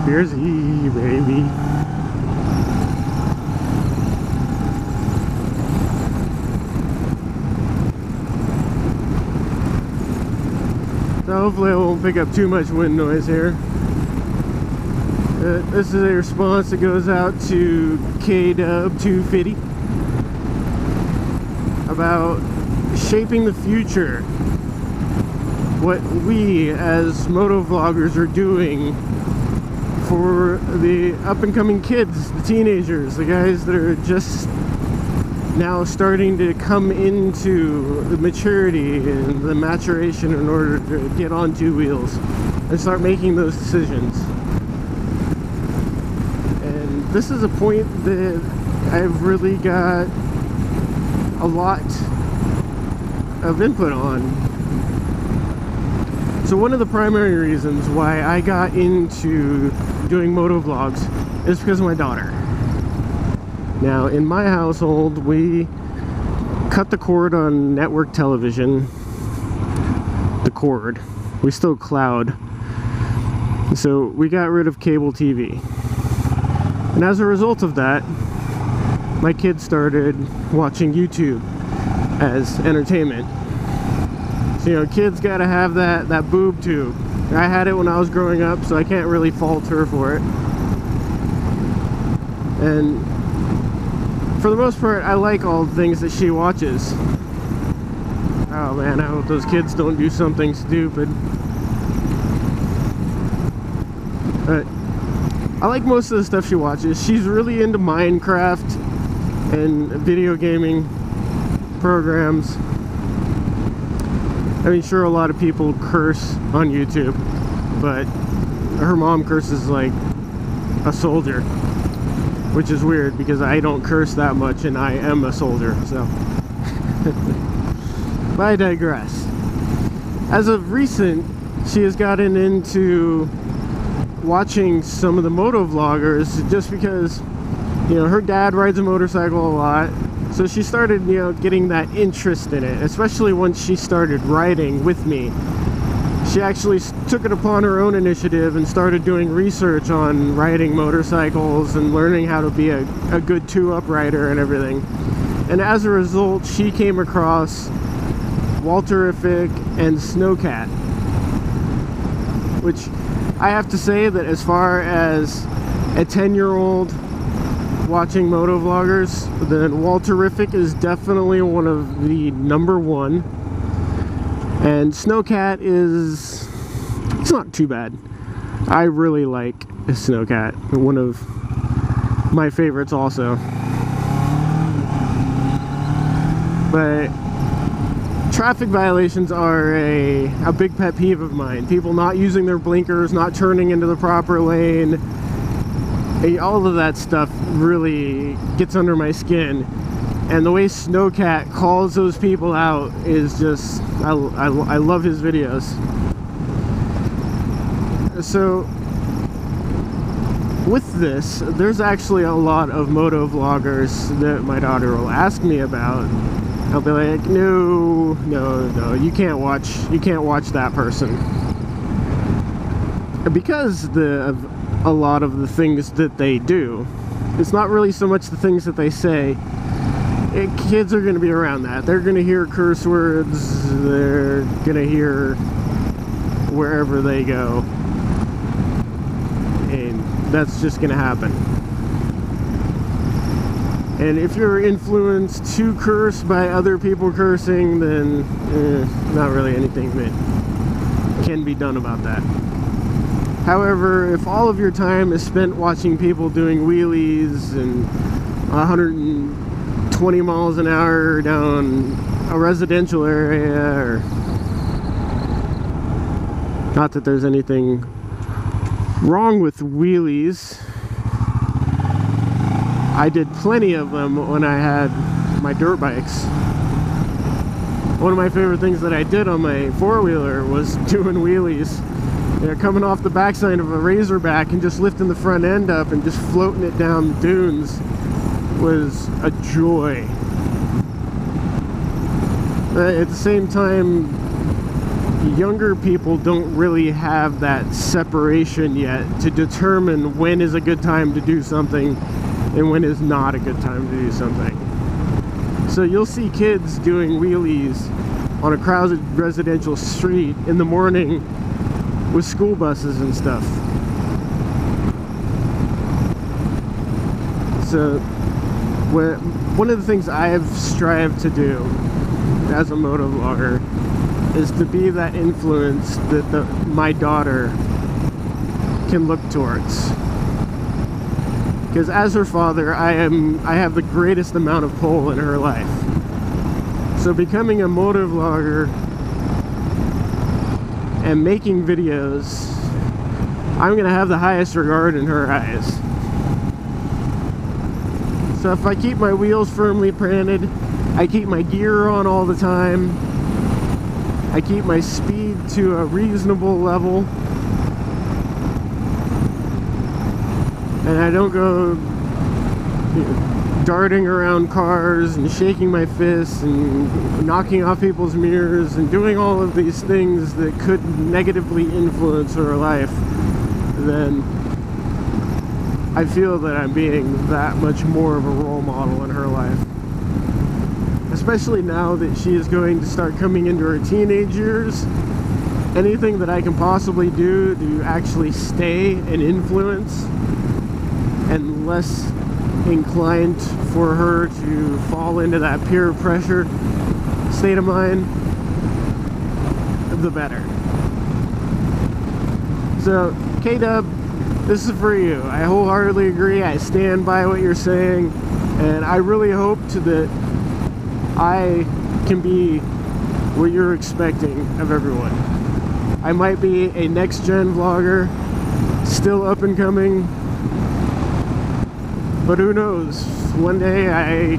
Here's he, baby. So hopefully I won't pick up too much wind noise here. This is a response that goes out to Kdub 2Fiddy about shaping the future. What we as motovloggers are doing for the up-and-coming kids, the teenagers, the guys that are just now starting to come into the maturity and the maturation in order to get on two wheels and start making those decisions. And this is a point that I've really got a lot of input on. So one of the primary reasons why I got into doing motovlogs is because of my daughter. Now, in my household, we cut the cord on network television. The cord. We still cloud. So we got rid of cable TV. And as a result of that, my kids started watching YouTube as entertainment. So, you know, kids gotta have that boob tube. I had it when I was growing up, so I can't really fault her for it. And for the most part, I like all the things that she watches. Oh man, I hope those kids don't do something stupid. But I like most of the stuff she watches. She's really into Minecraft and video gaming programs. I mean, sure, a lot of people curse on YouTube, but her mom curses like a soldier. Which is weird because I don't curse that much and I am a soldier, so. But I digress. As of recent, she has gotten into watching some of the motovloggers just because, you know, her dad rides a motorcycle a lot. So she started, you know, getting that interest in it, especially once she started riding with me. She actually took it upon her own initiative and started doing research on riding motorcycles and learning how to be a good two-up rider and everything. And as a result, she came across Walterific and Snowcat, which I have to say that as far as a 10-year-old watching motovloggers, then Walterific is definitely one of the #1. And Snowcat is, it's not too bad. I really like Snowcat, one of my favorites also. But traffic violations are a big pet peeve of mine. People not using their blinkers, not turning into the proper lane. All of that stuff really gets under my skin. And the way Snowcat calls those people out is just, I love his videos. So, with this, there's actually a lot of motovloggers that my daughter will ask me about. I'll be like, no, you can't watch that person. Because of a lot of the things that they do. It's not really so much the things that they say. Kids are going to be around that. They're going to hear curse words. They're going to hear wherever they go. And that's just going to happen. And if you're influenced to curse by other people cursing, then not really anything that can be done about that. However, if all of your time is spent watching people doing wheelies and 120 miles an hour down a residential area, or not that there's anything wrong with wheelies. I did plenty of them when I had my dirt bikes. One of my favorite things that I did on my four-wheeler was doing wheelies. They're coming off the backside of a Razorback and just lifting the front end up and just floating it down the dunes was a joy. At the same time, younger people don't really have that separation yet to determine when is a good time to do something and when is not a good time to do something. So you'll see kids doing wheelies on a crowded residential street in the morning with school buses and stuff. So one of the things I have strived to do as a motovlogger is to be that influence that my daughter can look towards. Because as her father, I have the greatest amount of pull in her life. So becoming a motovlogger and making videos, I'm gonna have the highest regard in her eyes. So if I keep my wheels firmly planted, I keep my gear on all the time, I keep my speed to a reasonable level, and I don't go darting around cars and shaking my fists and knocking off people's mirrors and doing all of these things that could negatively influence her life, then I feel that I'm being that much more of a role model in her life. Especially now that she is going to start coming into her teenage years. Anything that I can possibly do to actually stay an influence and less inclined for her to fall into that peer pressure state of mind, the better. So, Kdub, this is for you. I wholeheartedly agree. I stand by what you're saying, and I really hope that I can be what you're expecting of everyone. I might be a next-gen vlogger, still up and coming, but who knows? One day I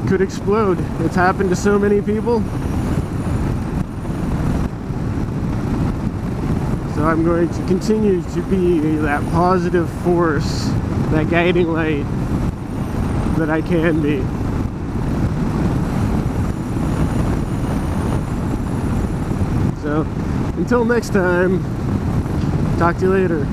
could explode. It's happened to so many people. So I'm going to continue to be that positive force, that guiding light that I can be. So, until next time, talk to you later.